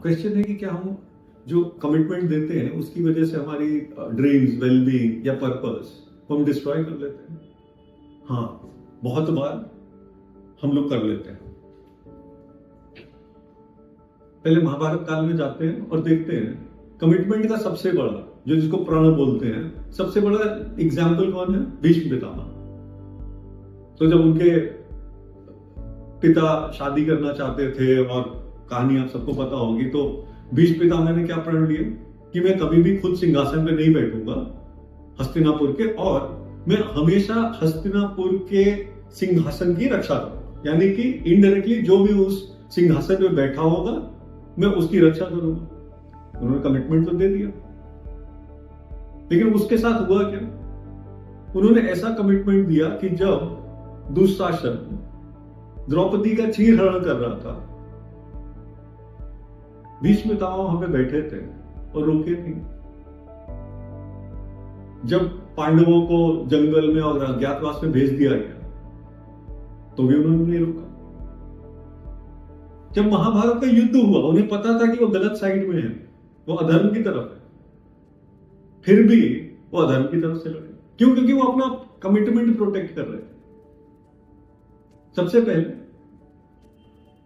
Question है कि क्या हम जो कमिटमेंट देते हैं उसकी वजह से हमारी ड्रीम्स, वेलबींग या पर्पस को हम डिस्ट्रॉय कर लेते हैं? हाँ, बहुत बार हम लोग कर लेते हैं। पहले महाभारत काल में जाते हैं और देखते हैं कमिटमेंट का सबसे बड़ा, जो जिसको प्रण बोलते हैं, सबसे बड़ा एग्जाम्पल कौन है? भीष्म पितामह। तो जब उनके पिता शादी करना चाहते थे और कहानी आप सबको पता होगी, तो भीष्म पितामह ने क्या प्रण लिए कि मैं कभी भी खुद सिंहासन पे नहीं बैठूंगा हस्तिनापुर के, और मैं हमेशा हस्तिनापुर के सिंहासन की रक्षा करूंगा। यानी कि इनडायरेक्टली जो भी उस सिंहासन पे बैठा होगा मैं उसकी रक्षा करूंगा। उन्होंने कमिटमेंट तो दे दिया, लेकिन उसके साथ हुआ क्या? उन्होंने ऐसा कमिटमेंट दिया कि जब दुशासन द्रौपदी का चीरहरण कर रहा था, भीष्म पितामह वहां पे बैठे थे और रोके नहीं। जब पांडवों को जंगल में और अज्ञातवास में भेज दिया गया तो भी उन्होंने नहीं रोका। जब महाभारत का युद्ध हुआ, उन्हें पता था कि वो गलत साइड में है, वो अधर्म की तरफ है, फिर भी वो अधर्म की तरफ से लड़े। क्यों? क्योंकि वो अपना कमिटमेंट प्रोटेक्ट कर रहे थे। सबसे पहले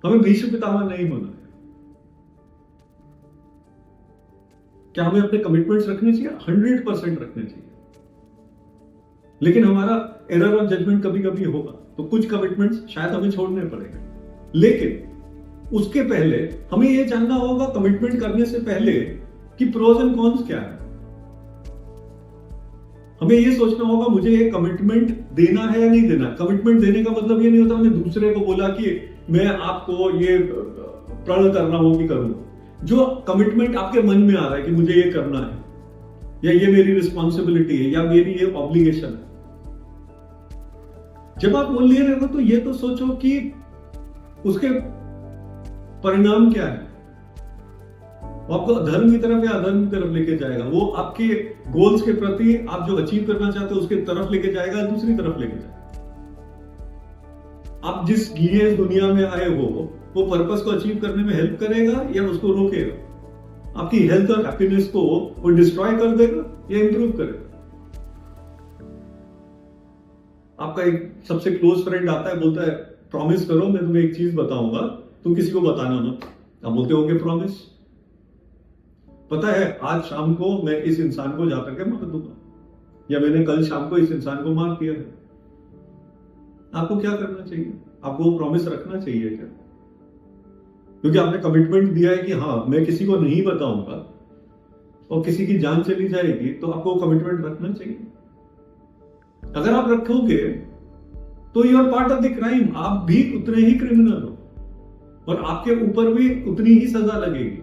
हमें भीष्म पितामह नहीं होना है। क्या हमें अपने कमिटमेंट्स रखने चाहिए? 100% रखने चाहिए। लेकिन हमारा एरर ऑफ जजमेंट कभी कभी होगा, तो कुछ कमिटमेंट्स शायद हमें छोड़ने पड़ेंगे। लेकिन उसके पहले हमें यह जानना होगा, कमिटमेंट करने से पहले, कि प्रोज एंड कॉन्स क्या है। हमें यह सोचना होगा मुझे ये कमिटमेंट देना है या नहीं देना। कमिटमेंट देने का मतलब ये नहीं होता हमने दूसरे को बोला कि मैं आपको ये प्रण करना हो कि करूंगा। जो कमिटमेंट आपके मन में आ रहा है कि मुझे ये करना है, या ये मेरी रिस्पॉन्सिबिलिटी है, या मेरी ये ऑब्लिगेशन है, जब आप बोल लिए रहे हो तो ये तो सोचो कि उसके परिणाम क्या है। वो आपको अधर्म की तरफ या अधर्म की तरफ लेके जाएगा? वो आपके गोल्स के प्रति आप जो अचीव करना चाहते हो उसके तरफ लेके जाएगा, दूसरी तरफ लेके जाएगा? आप जिस लिए इस दुनिया में आए हो वो पर्पस को अचीव करने में हेल्प करेगा या उसको रोकेगा? आपकी हेल्थ और हैप्पीनेस को वो डिस्ट्रॉय कर देगा या इंप्रूव करेगा? आपका एक सबसे क्लोज फ्रेंड आता है, बोलता है प्रॉमिस करो मैं तुम्हें एक चीज बताऊंगा, तुम किसी को बताना मत। आप बोलते होंगे प्रॉमिस। पता है आज शाम को मैं इस इंसान को जाकर के मार दूंगा, या मैंने कल शाम को इस इंसान को मार दिया है। आपको क्या करना चाहिए? आपको वो प्रॉमिस रखना चाहिए क्या? क्योंकि आपने कमिटमेंट दिया है कि हाँ मैं किसी को नहीं बताऊंगा, और किसी की जान चली जाएगी, तो आपको कमिटमेंट रखना चाहिए। अगर आप रखोगे तो you are part of the crime. आप भी उतने ही क्रिमिनल हो और आपके ऊपर भी उतनी ही सजा लगेगी।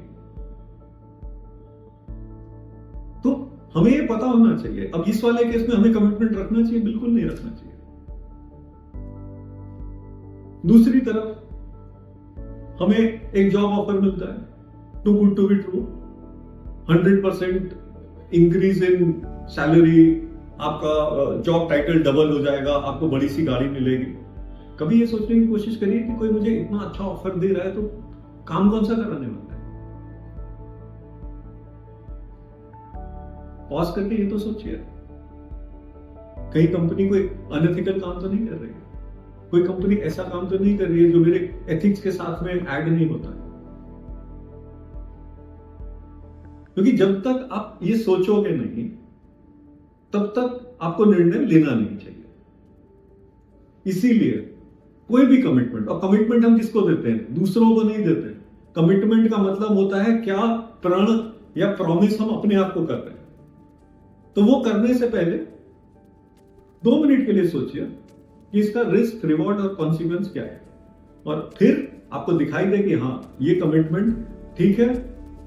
तो हमें ये पता होना चाहिए। अब इस वाले केस में हमें कमिटमेंट रखना चाहिए? बिल्कुल नहीं रखना चाहिए। दूसरी तरफ हमें एक जॉब ऑफर मिलता है, too good to be true, 100% increase in salary, आपका जॉब टाइटल डबल हो जाएगा, आपको बड़ी सी गाड़ी मिलेगी। कभी ये सोचने की कोशिश करिए कि कोई मुझे इतना अच्छा ऑफर दे रहा है तो काम कौन सा कराने वाला है? पॉज करके ये तो सोचिए, कहीं कंपनी कोई अनएथिकल काम तो नहीं कर रही है? कोई कंपनी ऐसा काम तो नहीं कर रही है जो मेरे एथिक्स के साथ में ऐड नहीं होता है? क्योंकि जब तक आप ये सोचोगे नहीं तब तक आपको निर्णय लेना नहीं चाहिए। इसीलिए कोई भी कमिटमेंट, और कमिटमेंट हम किसको देते हैं? दूसरों को नहीं देते। कमिटमेंट का मतलब होता है क्या प्रण या प्रॉमिस हम अपने आप को कर रहे हैं। तो वो करने से पहले 2 मिनट के लिए सोचिए कि इसका रिस्क, रिवॉर्ड और कॉन्सिक्वेंस क्या है, और फिर आपको दिखाई दे कि हाँ ये कमिटमेंट ठीक है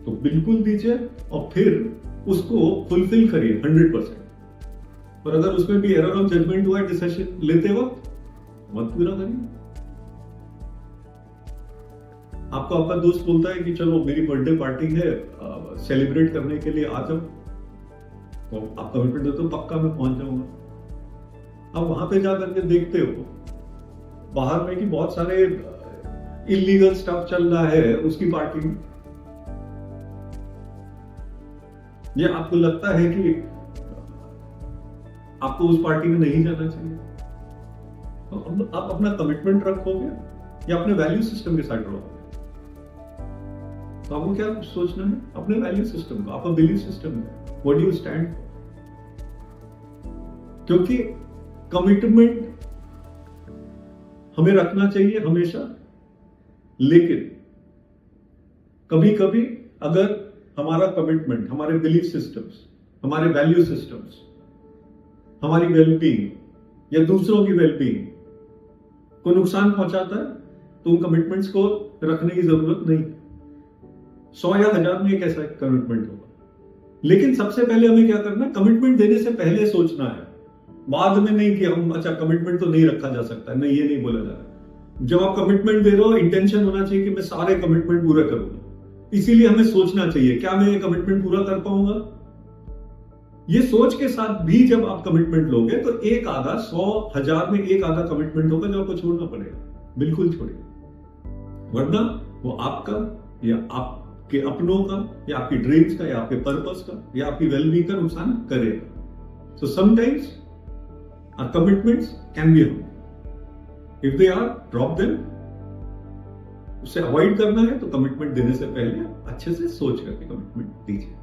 तो बिल्कुल दीजिए, और फिर उसको फुलफिल करिए 100%। और अगर उसमें भी एरर ऑफ जजमेंट हुआ है डिसीजन लेते वक्त, मत पूरा करिए। आपको आपका दोस्त बोलता है कि चलो मेरी बर्थडे पार्टी है, सेलिब्रेट करने के लिए आ जाओ, तो आप कमिटमेंट देते हो पक्का मैं पहुंच जाऊंगा। अब वहां पे जाकर के देखते हो बाहर में कि बहुत सारे इलीगल स्टफ चल रहा है उसकी पार्टी में, या आपको लगता है कि आपको उस पार्टी में नहीं जाना चाहिए, तो आप अपना कमिटमेंट रखोगे या अपने वैल्यू सिस्टम के साथ रहोगे? तो आपको क्या सोचना है? अपने वैल्यू सिस्टम को, आपका बिलीफ सिस्टम है, what do you stand for. क्योंकि कमिटमेंट हमें रखना चाहिए हमेशा, लेकिन कभी कभी अगर हमारा कमिटमेंट, हमारे बिलीफ सिस्टम्स, हमारे वैल्यू सिस्टम्स, हमारी वेलबींग या दूसरों की वेलबींग को नुकसान पहुंचाता है, तो उन कमिटमेंट्स को रखने की जरूरत नहीं। 100 या 1000 में एक ऐसा कमिटमेंट होगा, लेकिन सबसे पहले हमें क्या करना है? कमिटमेंट देने से पहले सोचना है, बाद में नहीं कि हम अच्छा कमिटमेंट तो नहीं रखा जा सकता, नहीं, ये नहीं बोला जा रहा। जब आप कमिटमेंट दे रहे हो, इंटेंशन होना चाहिए कि मैं सारे कमिटमेंट पूरा करूंगा। इसीलिए हमें सोचना चाहिए, क्या मैं ये कमिटमेंट पूरा कर पाऊंगा? ये सोच के साथ भी जब आप कमिटमेंट लोगे तो एक आधा, 100, 1000 में एक आधा कमिटमेंट होगा जो आपको छोड़ना पड़ेगा, बिल्कुल छोड़िए, वरना वो आपका या आपके अपनों का या आपकी ड्रीम्स का या आपके पर्पस का या आपकी वेलबींग का नुकसान करेगा। So sometimes our commitments can be harmful. If they are, drop them. उसे अवॉइड करना है तो कमिटमेंट देने से पहले अच्छे से सोच करके कमिटमेंट दीजिए।